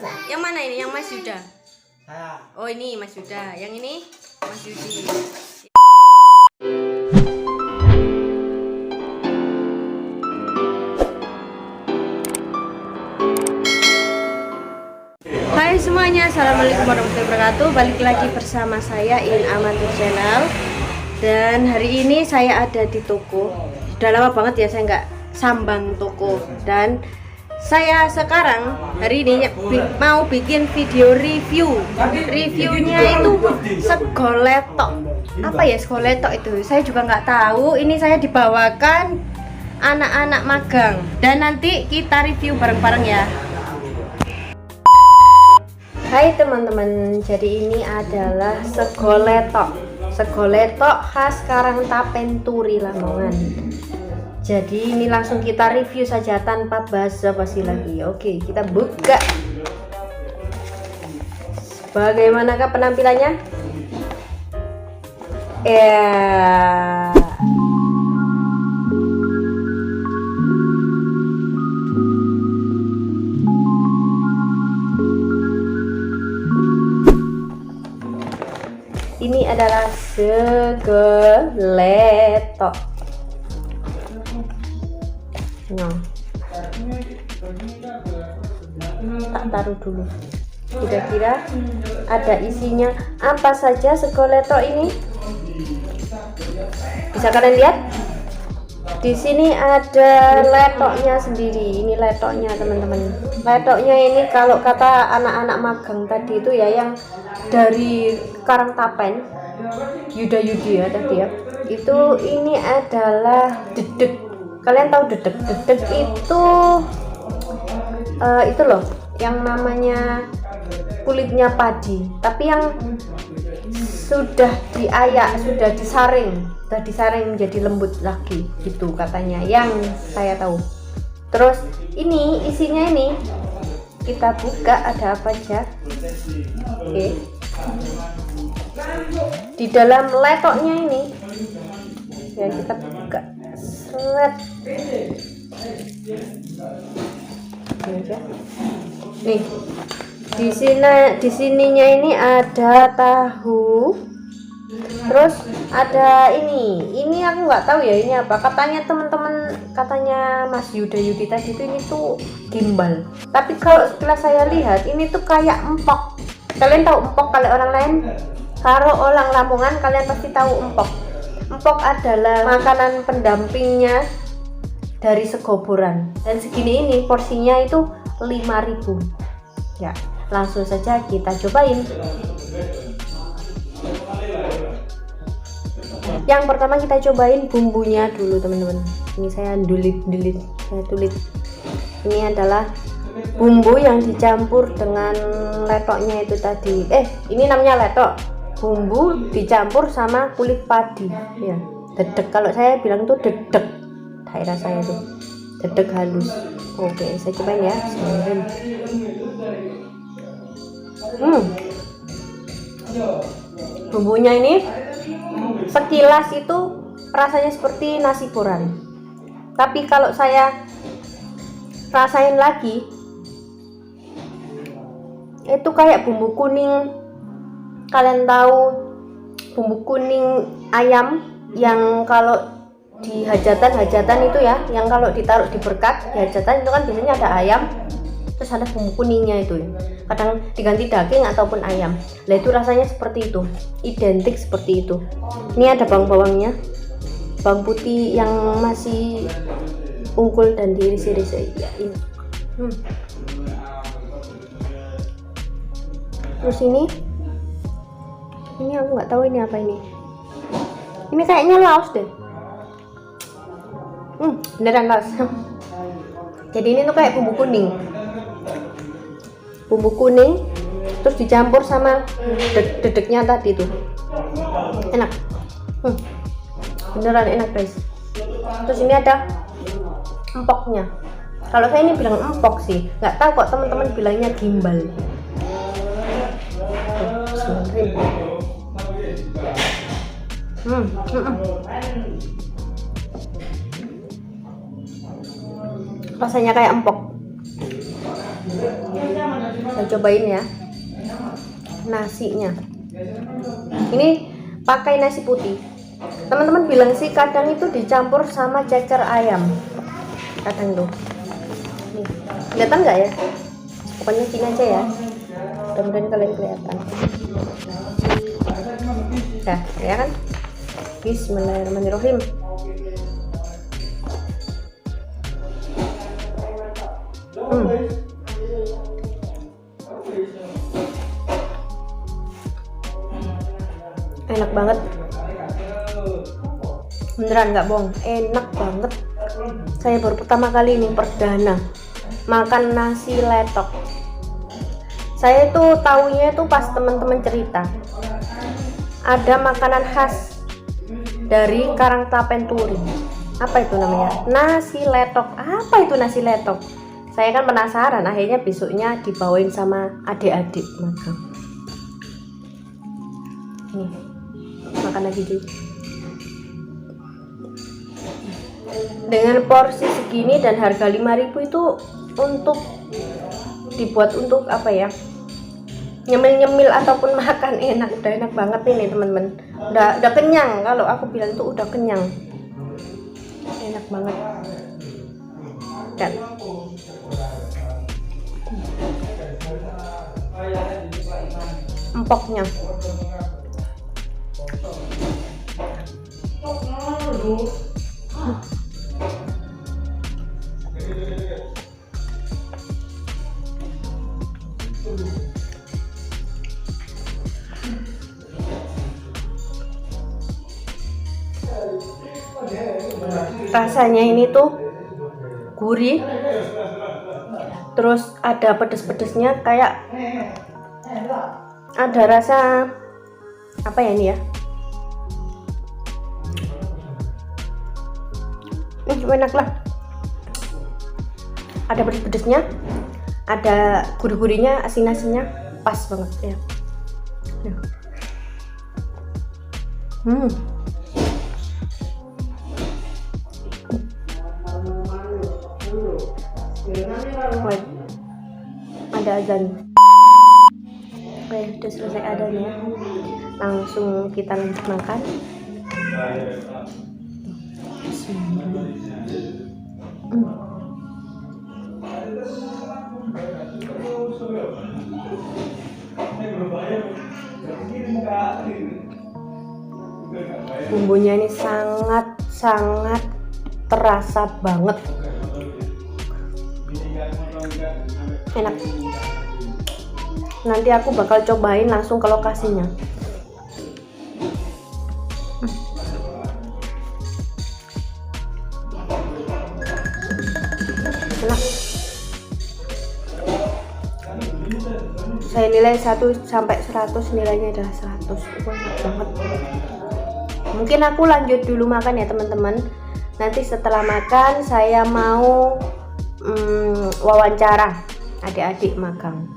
Yang mana ini? Yang Mas Yuda? Saya. Oh ini Mas Yuda. Yang ini Mas Yudi. Hai semuanya, assalamualaikum warahmatullahi wabarakatuh. Balik lagi bersama saya In Amatur Channel. Dan hari ini saya ada di toko. Sudah lama banget ya saya nggak sambang toko. Dan saya sekarang hari ini mau bikin video review. Reviewnya itu sego letok. Apa ya sego letok itu? Saya juga nggak tahu. Ini saya dibawakan anak-anak magang. Dan nanti kita review bareng-bareng ya. Hai teman-teman, jadi ini adalah sego letok. Sego letok khas Karangtapen Turi Lamongan. Jadi ini langsung kita review saja tanpa basa-basi lagi. Oke, kita buka. Bagaimanakah penampilannya? Ini adalah sego letok. Nah, tak taruh dulu. Kira-kira ada isinya apa saja sego letok ini? Bisa kalian lihat? Di sini ada letoknya sendiri. Ini letoknya teman-teman. Letoknya ini kalau kata anak-anak magang tadi itu ya yang dari Karangtapen, Yuda Yudi ya tadi ya. Itu ini adalah dedek. Kalian tahu dedek? Dedek itu loh yang namanya kulitnya padi, tapi yang sudah diayak, sudah disaring menjadi lembut lagi gitu katanya yang saya tahu. Terus ini isinya ini kita buka ada apa aja. Oke. Di dalam letoknya ini ya kita buka. Seret. Nih. Di sininya ini ada tahu. Terus ada ini aku nggak tahu ya ini apa. Katanya teman-teman, katanya Mas Yuda Yudi tadi itu ini tuh gimbal. Tapi kalau setelah saya lihat ini tuh kayak empok. Kalian tahu empok kalau orang lain? Kalau orang Lamongan kalian pasti tahu empok. Empok adalah makanan pendampingnya dari sego boran. Dan segini ini porsinya itu 5.000. Ya, langsung saja kita cobain. Yang pertama kita cobain bumbunya dulu teman-teman. Ini saya tulis. Ini adalah bumbu yang dicampur dengan letoknya itu tadi. Ini namanya letok. Bumbu dicampur sama kulit padi. Ya, dedek. Kalau saya bilang tuh dedek. Daerah saya tuh dedek halus. Oke, saya cobain ya. Bumbunya ini sekilas itu rasanya seperti nasi boran, tapi kalau saya rasain lagi itu kayak bumbu kuning. Kalian tahu bumbu kuning ayam yang kalau di hajatan itu ya, yang kalau ditaruh di berkat di hajatan itu kan biasanya ada ayam, terus ada bumbu kuningnya itu ya. Kadang diganti daging ataupun ayam. Nah itu rasanya seperti itu, identik seperti itu. Ini ada bawang-bawangnya, bawang putih yang masih unggul dan diiris-iris ya ini. Terus ini aku nggak tahu ini apa ini. Ini kayaknya laos deh. Beneran laos. Jadi ini tuh kayak bumbu kuning terus dicampur sama dedeknya tadi tuh. Enak. Beneran enak guys. Terus ini ada empoknya. Kalau saya ini bilang empok sih, nggak tahu kok teman-teman bilangnya gimbal. Rasanya kayak empok. Saya cobain ya nasinya. Ini pakai nasi putih. Teman-teman bilang sih kadang itu dicampur sama ceker ayam. Kadang tuh. Nih, kelihatan nggak ya? Pokoknya sini aja ya. Mudah-mudahan kalian kelihatan. Nah, ya kan? Bismillahirrahmanirrahim. Enak banget, beneran nggak bohong, enak banget. Saya baru pertama kali ini perdana makan nasi letok. Saya tuh taunya itu pas teman-teman cerita ada makanan khas dari Karangtapen Turi. Apa itu namanya? Nasi letok. Apa itu nasi letok? Saya kan penasaran, akhirnya besoknya dibawain sama adik-adik makan. Nih, makan lagi dulu. Dengan porsi segini dan harga 5.000 itu untuk dibuat untuk apa ya? Nyemil-nyemil ataupun makan enak, udah enak banget ini teman-teman. Udah kenyang, kalau aku bilang itu udah kenyang. Enak banget. Kan. Empoknya. Rasanya ini tuh gurih, terus ada pedes-pedesnya, kayak ada rasa apa ya ini ya, enak lah, ada pedes-pedesnya, ada gurih-gurihnya, asin-asinnya, pas banget ya. Wait, ada azan. Oke, udah selesai adanya, langsung kita lanjut makan. Bumbunya ini sangat terasa banget, enak. Nanti aku bakal cobain langsung ke lokasinya. Enak. Saya nilai 1 sampai 100, nilainya adalah 100. Enak banget. Mungkin aku lanjut dulu makan ya teman-teman. Nanti setelah makan saya mau wawancara adik-adik magang.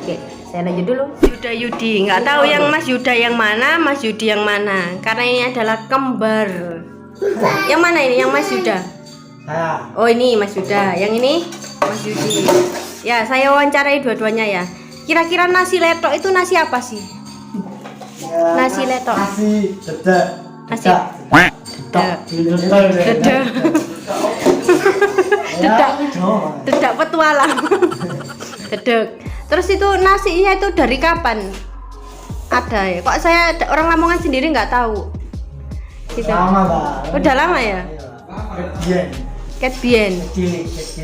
Oke, saya lanjut dulu. Yuda Yudi, nggak tahu yang Mas Yuda yang mana, Mas Yudi yang mana, karena ini adalah kembar. Yang mana ini yang Mas Yuda? Oh ini Mas Yuda, yang ini Mas Yudi. Ya, saya wawancarai dua-duanya ya. Kira-kira nasi letok itu nasi apa sih? Ya, nasi letok. Nasi dedek. Nasi dedak petualang. Dedek. Terus itu nasinya itu dari kapan ada ya? Kok saya orang Lamongan sendiri nggak tahu. Gitu. Lama, Mbak. Udah lama ya? Ket bien.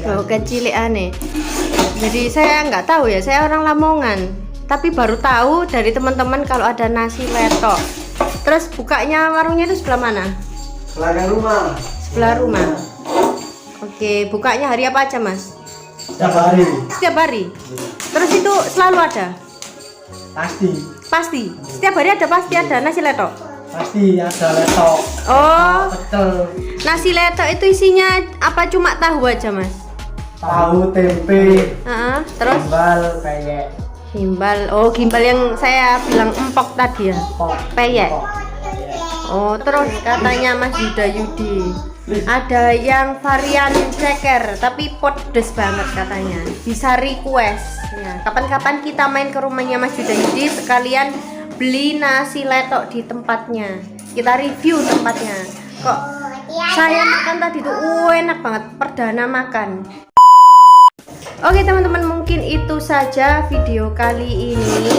Oh, kecilik aneh. Jadi saya nggak tahu ya, saya orang Lamongan. Tapi baru tahu dari teman-teman kalau ada nasi letok. Terus bukanya warungnya itu sebelah mana? Belakang rumah. Sebelah rumah. Oke, bukanya hari apa aja, Mas? Setiap hari. Setiap hari. Terus itu selalu ada? Pasti. Pasti. Setiap hari ada, pasti ada nasi letok. Pasti ada letok. Oh. Pecel. Nasi letok itu isinya apa, cuma tahu aja, Mas? Tahu, tempe. Terus gimbal, peyek. Gimbal. Oh, gimbal yang saya bilang empok tadi ya. Peyek. Oh, terus katanya Mas Yuda Yudi. Ada yang varian ceker tapi pedes banget katanya. Bisa request. Ya, kapan-kapan kita main ke rumahnya Mas Judayudi sekalian beli nasi letok di tempatnya. Kita review tempatnya. Kok saya makan tadi tuh enak banget, perdana makan. Oke teman-teman, mungkin itu saja video kali ini.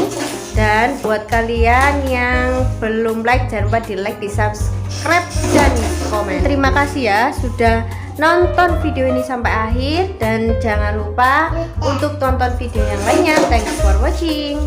Dan buat kalian yang belum like, jangan lupa di like, di subscribe, dan komen. Terima kasih ya sudah nonton video ini sampai akhir. Dan jangan lupa untuk tonton video yang lainnya. Thanks for watching.